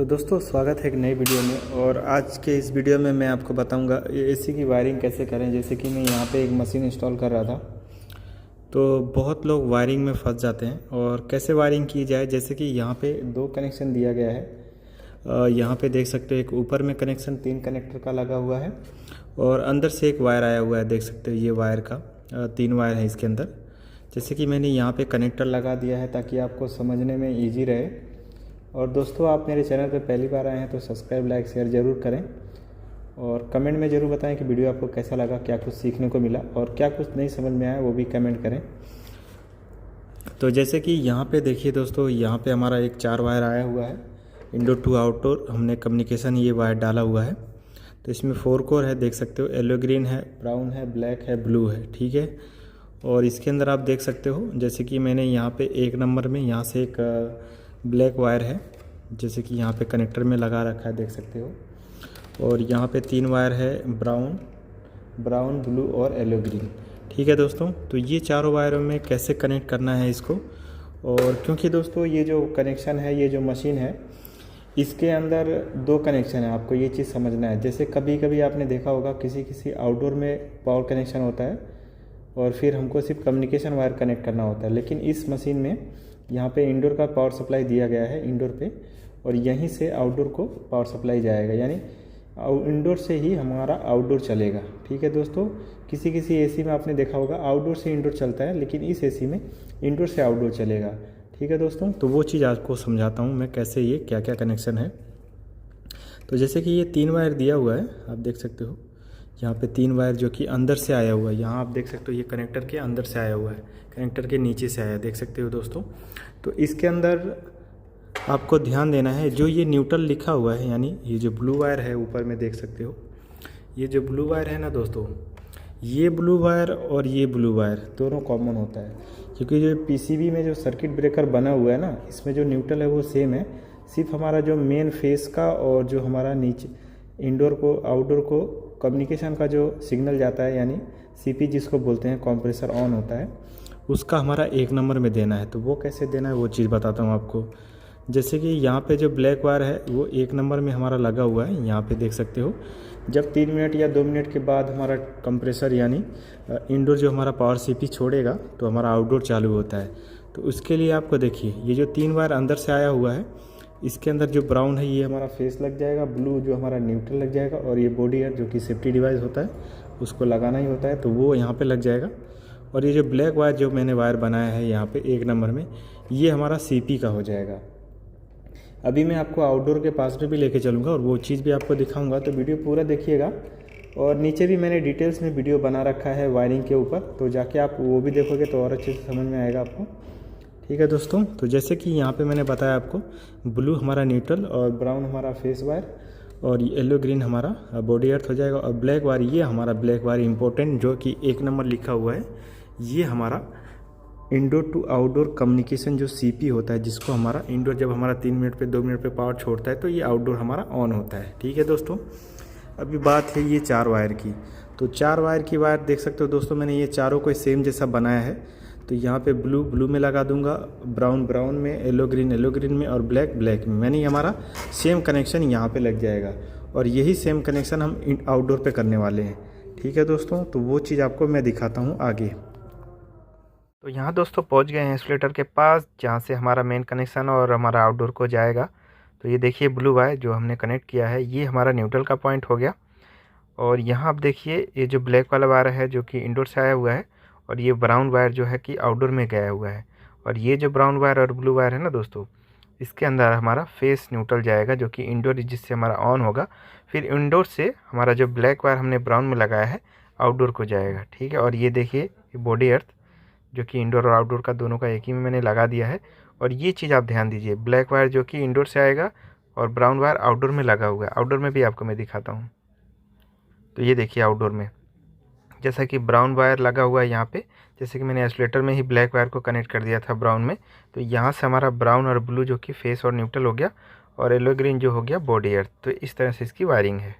तो दोस्तों स्वागत है एक नई वीडियो में। और आज के इस वीडियो में मैं आपको बताऊंगा एसी की वायरिंग कैसे करें। जैसे कि मैं यहाँ पे एक मशीन इंस्टॉल कर रहा था, तो बहुत लोग वायरिंग में फंस जाते हैं और कैसे वायरिंग की जाए। जैसे कि यहाँ पे दो कनेक्शन दिया गया है। यहाँ पे देख सकते हो एक ऊपर में कनेक्शन 3 कनेक्टर का लगा हुआ है और अंदर से एक वायर आया हुआ है। देख सकते हो ये वायर का 3 वायर है इसके अंदर। जैसे कि मैंने यहाँ पे कनेक्टर लगा दिया है ताकि आपको समझने में ईजी रहे। और दोस्तों आप मेरे चैनल पर पहली बार आए हैं तो सब्सक्राइब लाइक शेयर ज़रूर करें और कमेंट में ज़रूर बताएं कि वीडियो आपको कैसा लगा, क्या कुछ सीखने को मिला और क्या कुछ नहीं समझ में आया वो भी कमेंट करें। तो जैसे कि यहाँ पे देखिए दोस्तों, यहाँ पे हमारा एक 4 वायर आया हुआ है। इंडोर टू आउटडोर हमने कम्युनिकेशन ये वायर डाला हुआ है। तो इसमें 4 कोर है, देख सकते हो। येलो ग्रीन है, ब्राउन है, ब्लैक है, ब्लू है, ठीक है। और इसके अंदर आप देख सकते हो जैसे कि मैंने यहाँ पे 1 नंबर में यहाँ से एक ब्लैक वायर है, जैसे कि यहाँ पे कनेक्टर में लगा रखा है, देख सकते हो। और यहाँ पे 3 वायर है, ब्राउन ब्लू और येलो ग्रीन, ठीक है दोस्तों। तो ये चारों वायरों में कैसे कनेक्ट करना है इसको। और क्योंकि दोस्तों ये जो कनेक्शन है, ये जो मशीन है, इसके अंदर 2 कनेक्शन है, आपको ये चीज़ समझना है। जैसे कभी कभी आपने देखा होगा किसी आउटडोर में पावर कनेक्शन होता है और फिर हमको सिर्फ कम्युनिकेशन वायर कनेक्ट करना होता है। लेकिन इस मशीन में यहाँ पे इंडोर का पावर सप्लाई दिया गया है इंडोर पे, और यहीं से आउटडोर को पावर सप्लाई जाएगा, यानी इंडोर से ही हमारा आउटडोर चलेगा, ठीक है दोस्तों। किसी एसी में आपने देखा होगा आउटडोर से इंडोर चलता है, लेकिन इस एसी में इंडोर से आउटडोर चलेगा, ठीक है दोस्तों। तो वो चीज़ आपको समझाता हूँ मैं कैसे, ये क्या क्या कनेक्शन है। तो जैसे कि ये 3 वायर दिया हुआ है, आप देख सकते हो यहाँ पे 3 वायर जो कि अंदर से आया हुआ है। यहाँ आप देख सकते हो ये कनेक्टर के अंदर से आया हुआ है, कनेक्टर के नीचे से आया, देख सकते हो दोस्तों। तो इसके अंदर आपको ध्यान देना है, जो ये न्यूट्रल लिखा हुआ है, यानी ये जो ब्लू वायर है ऊपर में देख सकते हो, ये जो ब्लू वायर है ना दोस्तों, ये ब्लू वायर और ये ब्लू वायर दोनों कॉमन होता है। क्योंकि जो पीसीबी में जो सर्किट ब्रेकर बना हुआ है ना, इसमें जो न्यूट्रल है वो सेम है। सिर्फ हमारा जो मेन फेस का और जो हमारा नीचे इंडोर को आउटडोर को कम्युनिकेशन का जो सिग्नल जाता है, यानी सीपी जिसको बोलते हैं, कंप्रेसर ऑन होता है, उसका हमारा 1 नंबर में देना है। तो वो कैसे देना है वो चीज़ बताता हूँ आपको। जैसे कि यहाँ पे जो ब्लैक वायर है वो 1 नंबर में हमारा लगा हुआ है, यहाँ पे देख सकते हो। जब 3 मिनट या 2 मिनट के बाद हमारा कंप्रेसर यानी इंडोर जो हमारा पावर सीपी छोड़ेगा तो हमारा आउटडोर चालू होता है। तो उसके लिए आपको देखिए ये जो 3 वायर अंदर से आया हुआ है, इसके अंदर जो ब्राउन है ये हमारा फेस लग जाएगा, ब्लू जो हमारा न्यूट्रल लग जाएगा, और ये बॉडी एयर जो कि सेफ्टी डिवाइस होता है उसको लगाना ही होता है, तो वो यहाँ पे लग जाएगा। और ये जो ब्लैक वायर जो मैंने वायर बनाया है यहाँ पे 1 नंबर में, ये हमारा सीपी का हो जाएगा। अभी मैं आपको आउटडोर के पास में भी लेके चलूँगा और वो चीज़ भी आपको दिखाऊँगा, तो वीडियो पूरा देखिएगा। और नीचे भी मैंने डिटेल्स में वीडियो बना रखा है वायरिंग के ऊपर, तो जाके आप वो भी देखोगे तो और अच्छे से समझ में आएगा आपको, ठीक है दोस्तों। तो जैसे कि यहाँ पे मैंने बताया आपको, ब्लू हमारा न्यूट्रल और ब्राउन हमारा फेस वायर और येलो ग्रीन हमारा बॉडी अर्थ हो जाएगा। और ब्लैक वायर, ये हमारा ब्लैक वायर इंपॉर्टेंट जो कि 1 नंबर लिखा हुआ है, ये हमारा इंडोर टू आउटडोर कम्युनिकेशन जो सीपी होता है, जिसको हमारा इंडोर जब हमारा 3 मिनट पे 2 मिनट पे पावर छोड़ता है तो ये आउटडोर हमारा ऑन होता है, ठीक है दोस्तों। अभी बात है ये 4 वायर की। तो 4 वायर की वायर देख सकते हो दोस्तों, मैंने ये चारों को सेम जैसा बनाया है। तो यहाँ पे ब्लू में लगा दूंगा, ब्राउन में, येलो ग्रीन में और ब्लैक में, यानी हमारा सेम कनेक्शन यहाँ पे लग जाएगा। और यही सेम कनेक्शन हम आउटडोर पे करने वाले हैं, ठीक है दोस्तों। तो वो चीज़ आपको मैं दिखाता हूँ आगे। तो यहाँ दोस्तों पहुँच गए हैं इंसुलेटर के पास, जहाँ से हमारा मेन कनेक्शन और हमारा आउटडोर को जाएगा। तो ये देखिए ब्लू वायर जो हमने कनेक्ट किया है, ये हमारा न्यूट्रल का पॉइंट हो गया। और यहाँ आप देखिए ये जो ब्लैक वाला वायर है जो कि इंडोर से आया हुआ है, और ये ब्राउन वायर जो है कि आउटडोर में गया हुआ है। और ये जो ब्राउन वायर और ब्लू वायर है ना दोस्तों, इसके अंदर हमारा फेस न्यूट्रल जाएगा जो कि इंडोर, जिससे हमारा ऑन होगा। फिर इंडोर से हमारा जो ब्लैक वायर हमने ब्राउन में लगाया है आउटडोर को जाएगा, ठीक है। और ये देखिए ये बॉडी अर्थ जो कि इंडोर और आउटडोर का दोनों का एक ही में मैंने लगा दिया है। और ये चीज़ आप ध्यान दीजिए, ब्लैक वायर जो कि इंडोर से आएगा और ब्राउन वायर आउटडोर में लगा हुआ है। आउटडोर में भी आपको मैं दिखाता हूँ। तो ये देखिए आउटडोर में जैसा कि ब्राउन वायर लगा हुआ है यहाँ पे, जैसे कि मैंने आइसोलेटर में ही ब्लैक वायर को कनेक्ट कर दिया था ब्राउन में। तो यहाँ से हमारा ब्राउन और ब्लू जो कि फेस और न्यूट्रल हो गया, और येलो ग्रीन जो हो गया बॉडी अर्थ। तो इस तरह से इसकी वायरिंग है।